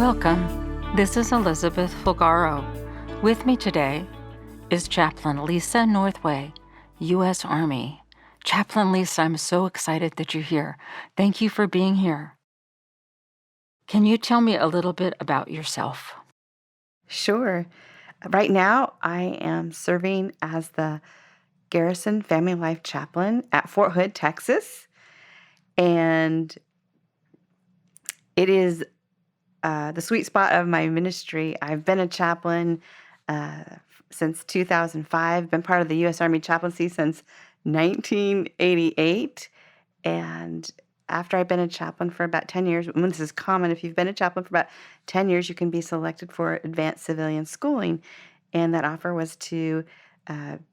Welcome. This is Elizabeth Fulgaro. With me today is Chaplain Lisa Northway, U.S. Army. Chaplain Lisa, I'm so excited that you're here. Thank you for being here. Can you tell me a little bit about yourself? Sure. Right now, I am serving as the Garrison Family Life Chaplain at Fort Hood, Texas. And it is the sweet spot of my ministry. I've been a chaplain since 2005, been part of the U.S. Army chaplaincy since 1988. And after I've been a chaplain for about 10 years, and this is common, if you've been a chaplain for about 10 years, you can be selected for advanced civilian schooling. And that offer was to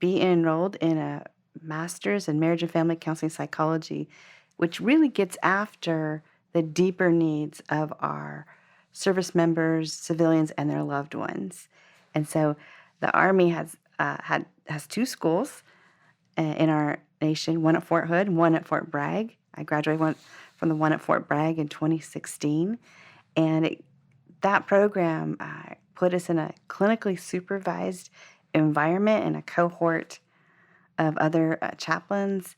be enrolled in a master's in marriage and family counseling psychology, which really gets after the deeper needs of our service members, civilians, and their loved ones. And so the Army has two schools in our nation, one at Fort Hood, one at Fort Bragg. I graduated from the one at Fort Bragg in 2016, and that program put us in a clinically supervised environment and a cohort of other chaplains,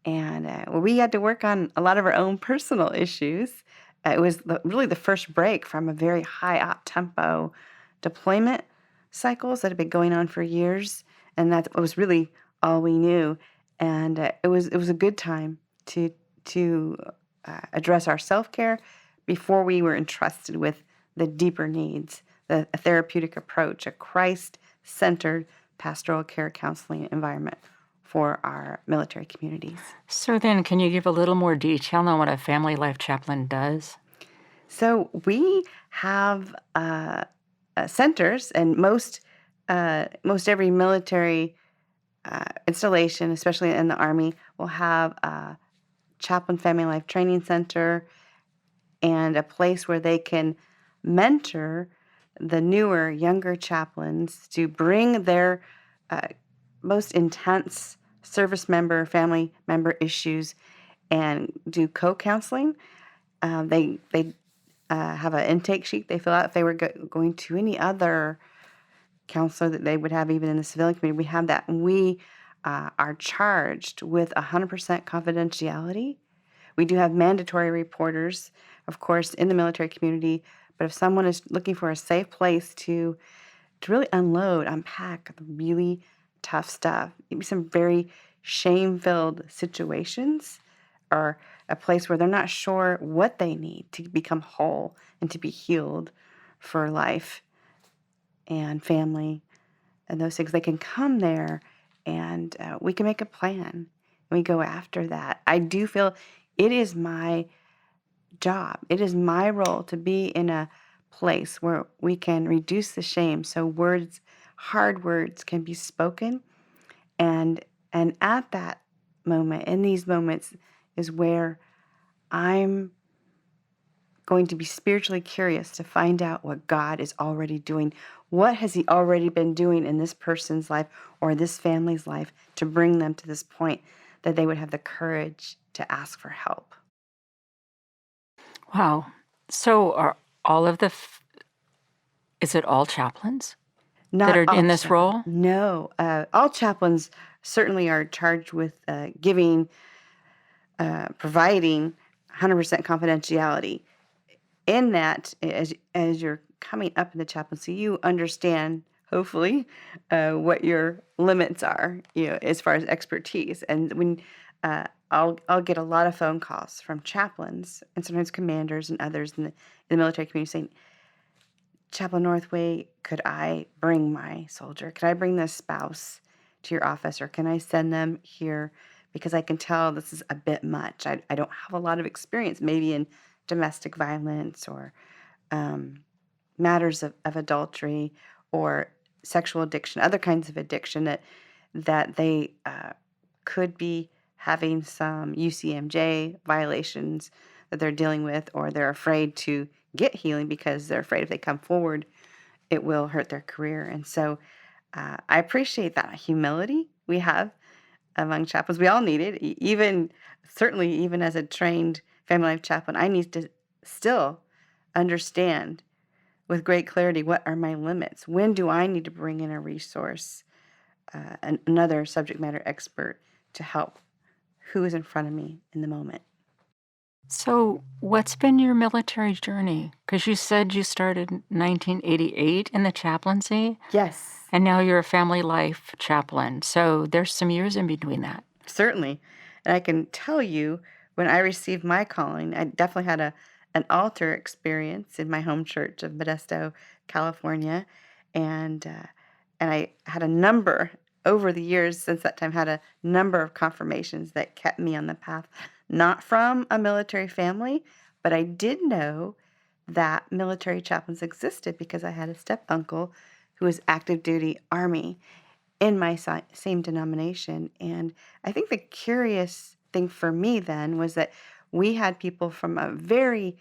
and we had to work on a lot of our own personal issues. It was really the first break from a very high up-tempo deployment cycles that had been going on for years, and that was really all we knew. And it was a good time to address our self-care before we were entrusted with the deeper needs, a therapeutic approach, a Christ-centered pastoral care counseling environment for our military communities. So then, can you give a little more detail on what a family life chaplain does? So we have centers, and most every military installation, especially in the Army, will have a chaplain family life training center and a place where they can mentor the newer, younger chaplains to bring their most intense service member, family member issues and do co-counseling. They have an intake sheet they fill out if they were going to any other counselor that they would have even in the civilian community. We have that, and we are charged with 100% confidentiality. We do have mandatory reporters, of course, in the military community, but if someone is looking for a safe place to really unpack the really tough stuff, maybe some very shame-filled situations, or a place where they're not sure what they need to become whole and to be healed for life and family and those things, they can come there and we can make a plan and we go after that. I do feel it is my job, it is my role to be in a place where we can reduce the shame so hard words can be spoken, and at that moment, in these moments, is where I'm going to be spiritually curious to find out what God is already doing. What has He already been doing in this person's life or this family's life to bring them to this point that they would have the courage to ask for help? Wow. So are all of is it all chaplains Not that are all in this role? No. All chaplains certainly are charged with providing 100% confidentiality. In that, as you're coming up in the chaplaincy, you understand, hopefully, what your limits are, as far as expertise. And when I'll get a lot of phone calls from chaplains and sometimes commanders and others in the military community saying, Chaplain Northway, could I bring my soldier? Could I bring this spouse to your office, or can I send them here? Because I can tell this is a bit much. I don't have a lot of experience, maybe in domestic violence or matters of adultery or sexual addiction, other kinds of addiction that they could be having some UCMJ violations that they're dealing with, or they're afraid to get healing because they're afraid if they come forward, it will hurt their career. And so I appreciate that humility we have among chaplains. We all need it. Certainly even as a trained family life chaplain, I need to still understand with great clarity what are my limits. When do I need to bring in a resource, another subject matter expert to help who is in front of me in the moment. So, what's been your military journey? Because you said you started in 1988 in the chaplaincy, Yes, and now you're a family life chaplain. So, there's some years in between that. certainly. And I can tell you, when I received my calling, I definitely had an altar experience in my home church of Modesto, California, and I had a number over the years since that time, had a number of confirmations that kept me on the path, not from a military family, but I did know that military chaplains existed because I had a step uncle who was active duty Army in my same denomination. And I think the curious thing for me then was that we had people from a very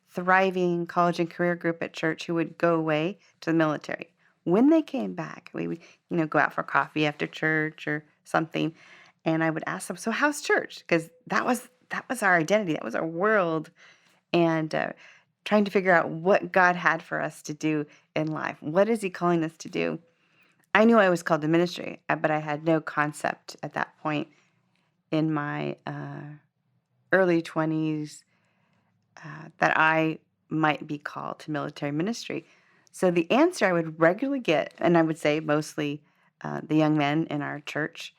thriving college and career group at church who would go away to the military. When they came back, we would, go out for coffee after church or something, and I would ask them, "So how's church?" Because that was our identity, that was our world, and trying to figure out what God had for us to do in life. What is He calling us to do? I knew I was called to ministry, but I had no concept at that point in my early 20s that I might be called to military ministry. So the answer I would regularly get, and I would say mostly the young men in our church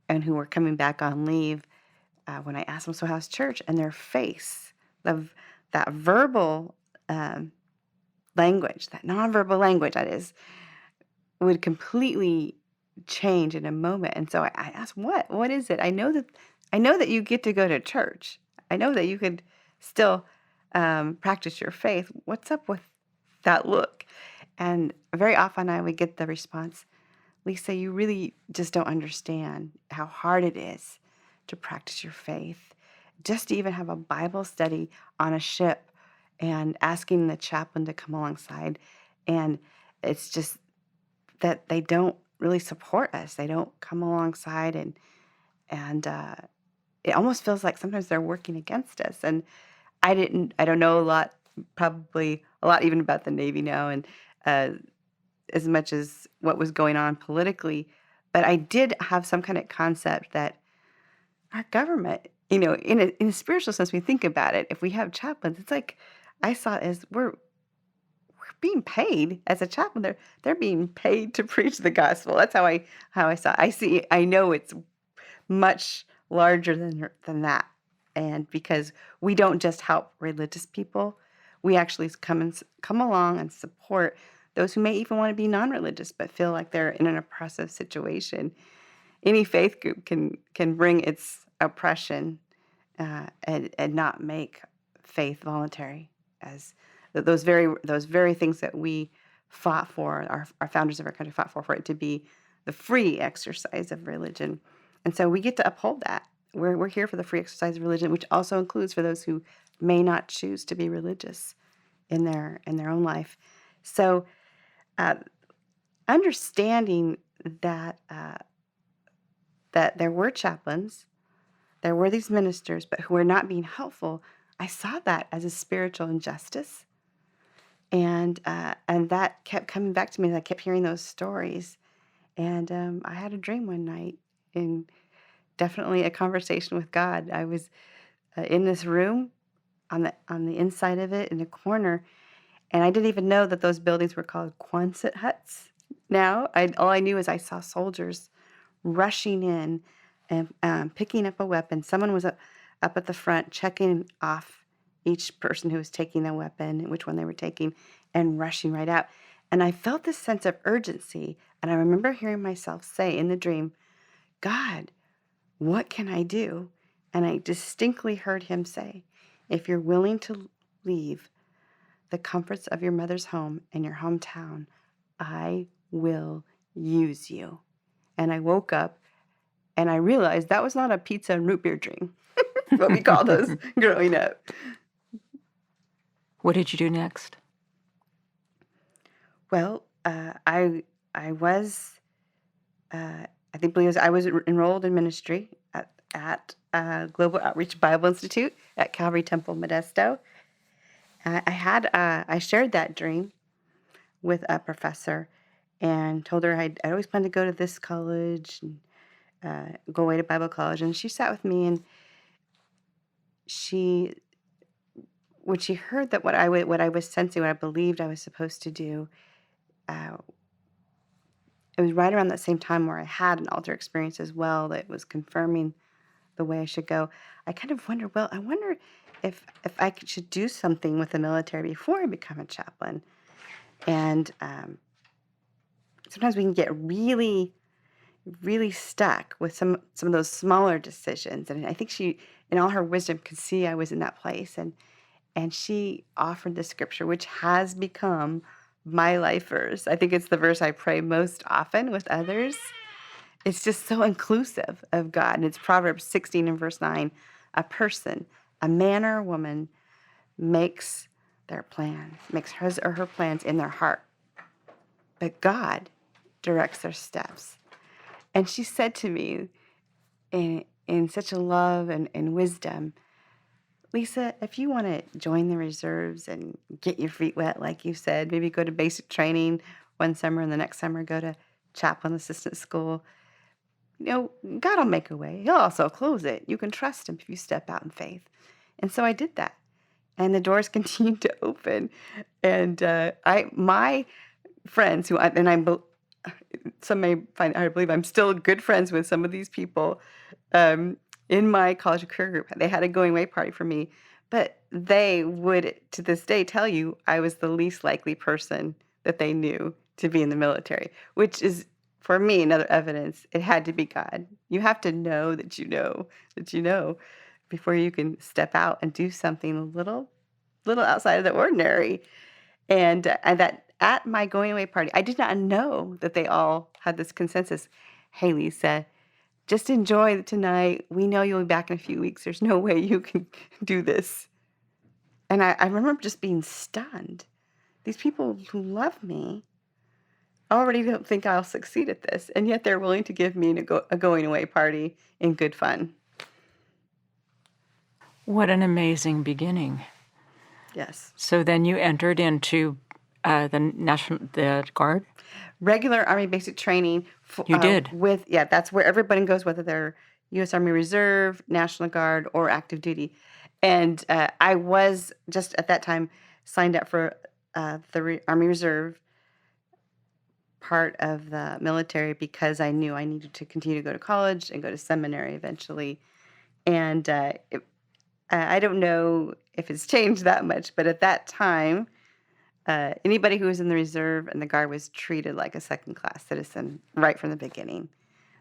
and who were coming back on leave, when I asked them, "So how's church?" and their face, that verbal language, that nonverbal language, that is, would completely change in a moment. And so I asked, "What is it? I know that you get to go to church. I know that you could still practice your faith. What's up with that look?" And very often I would get the response, "Lisa, you really just don't understand how hard it is to practice your faith. Just to even have a Bible study on a ship and asking the chaplain to come alongside. And it's just that they don't really support us. They don't come alongside, and it almost feels like sometimes they're working against us." And I don't know a lot, probably a lot even about the Navy now, and uh, as much as what was going on politically, but I did have some kind of concept that our government, in a spiritual sense, when we think about it, if we have chaplains, it's like I saw it as we're being paid as a chaplain. They're being paid to preach the gospel. That's how I saw it. I know it's much larger than that. And because we don't just help religious people, we actually come along and support those who may even want to be non-religious but feel like they're in an oppressive situation. Any faith group can bring its oppression and not make faith voluntary, as those very things that we fought for, our founders of our country fought for it to be the free exercise of religion. And so we get to uphold that. We're here for the free exercise of religion, which also includes for those who may not choose to be religious in their own life. So uh, understanding that there were chaplains, there were these ministers, but who were not being helpful, I saw that as a spiritual injustice, and that kept coming back to me as I kept hearing those stories. And I had a dream one night, and definitely a conversation with God. I was in this room on the inside of it in a corner, and I didn't even know that those buildings were called Quonset huts. Now, all I knew is I saw soldiers rushing in and picking up a weapon. Someone was up at the front checking off each person who was taking the weapon, which one they were taking, and rushing right out. And I felt this sense of urgency. And I remember hearing myself say in the dream, "God, what can I do?" And I distinctly heard Him say, "If you're willing to leave the comforts of your mother's home and your hometown, I will use you." And I woke up and I realized that was not a pizza and root beer dream, what we call those growing up. What did you do next? Well, I was I think believe I was enrolled in ministry at Global Outreach Bible Institute at Calvary Temple Modesto, I shared that dream with a professor and told her I always planned to go to this college and go away to Bible college. And she sat with me, and she when she heard that what I was sensing, what I believed I was supposed to do, uh, it was right around that same time where I had an altar experience as well that was confirming the way I should go. I kind of wonder, well, I wonder if should do something with the military before I become a chaplain. And sometimes we can get really, really stuck with some of those smaller decisions. And I think she, in all her wisdom, could see I was in that place. And she offered the scripture, which has become my life verse. I think it's the verse I pray most often with others. It's just so inclusive of God. And it's Proverbs 16 and verse 9. A person, a man or a woman, makes his or her plans in their heart. But God directs their steps. And she said to me in such a love and wisdom, Lisa, if you want to join the reserves and get your feet wet, like you said, maybe go to basic training one summer and the next summer go to chaplain assistant school, God will make a way. He'll also close it. You can trust him if you step out in faith. And so I did that. And the doors continued to open. And my friends some may find hard to believe I'm still good friends with some of these people in my college career group. They had a going away party for me, but they would to this day tell you I was the least likely person that they knew to be in the military, which is for me another evidence it had to be God. You have to know that you know before you can step out and do something a little outside of the ordinary. And that at my going away party, I did not know that they all had this consensus. Hey, Lisa, just enjoy tonight. We know you'll be back in a few weeks. There's no way you can do this. And I remember just being stunned. These people who love me already don't think I'll succeed at this, and yet they're willing to give me a going away party in good fun. What an amazing beginning. Yes. So then you entered into the Guard? Regular Army basic training. You did? That's where everybody goes, whether they're U.S. Army Reserve, National Guard, or active duty. And I was just at that time signed up for the Army Reserve part of the military because I knew I needed to continue to go to college and go to seminary eventually. And I don't know if it's changed that much, but at that time, anybody who was in the reserve and the Guard was treated like a second-class citizen right from the beginning.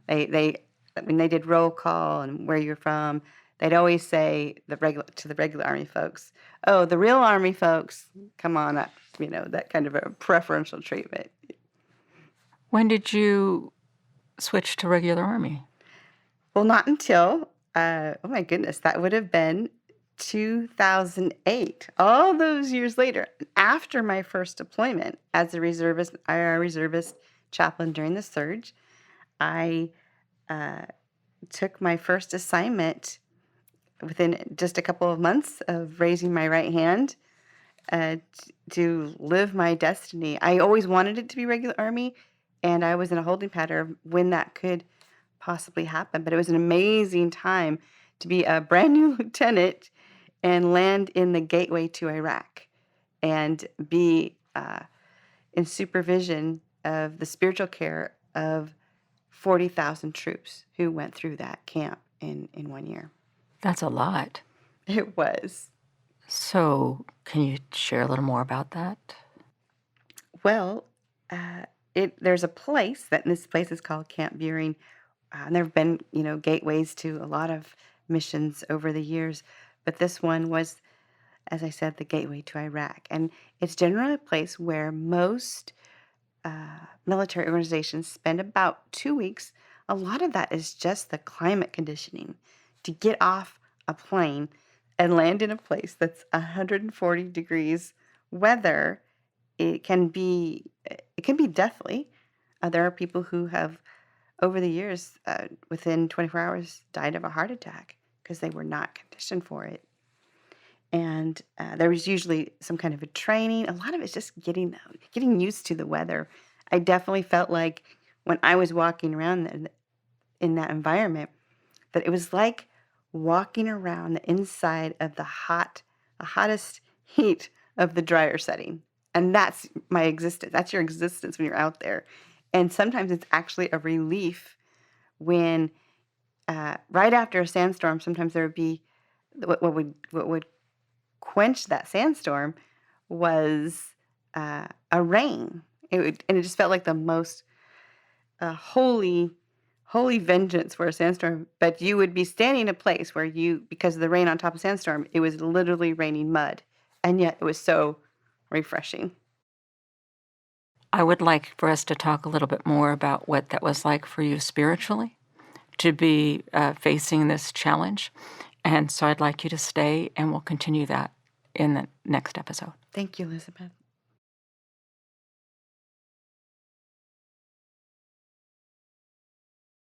When they did roll call and where you're from, they'd always say to the regular Army folks, "Oh, the real Army folks, come on up." That kind of a preferential treatment. When did you switch to regular Army? Well, not until oh my goodness, that would have been 2008, all those years later, after my first deployment as a reservist chaplain during the surge. I took my first assignment within just a couple of months of raising my right hand to live my destiny. I always wanted it to be regular Army, and I was in a holding pattern of when that could possibly happen. But it was an amazing time to be a brand new lieutenant and land in the gateway to Iraq and be in supervision of the spiritual care of 40,000 troops who went through that camp in 1 year. That's a lot. It was. So can you share a little more about that? Well, there's a place, this place is called Camp Buring. And there have been, gateways to a lot of missions over the years. But this one was, as I said, the gateway to Iraq. And it's generally a place where most military organizations spend about 2 weeks. A lot of that is just the climate conditioning to get off a plane and land in a place that's 140 degrees weather. It can be deathly. There are people who have, over the years, within 24 hours, died of a heart attack because they were not conditioned for it. And there was usually some kind of a training. A lot of it's just getting used to the weather. I definitely felt like when I was walking around in that environment, that it was like walking around the inside of the hottest heat of the dryer setting. And that's my existence. That's your existence when you're out there. And sometimes it's actually a relief when right after a sandstorm, sometimes there would be what would quench that sandstorm was a rain. And it just felt like the most holy vengeance for a sandstorm. But you would be standing in a place where because of the rain on top of sandstorm, it was literally raining mud, and yet it was so refreshing. I would like for us to talk a little bit more about what that was like for you spiritually to be facing this challenge. And so I'd like you to stay, and we'll continue that in the next episode. Thank you, Elizabeth.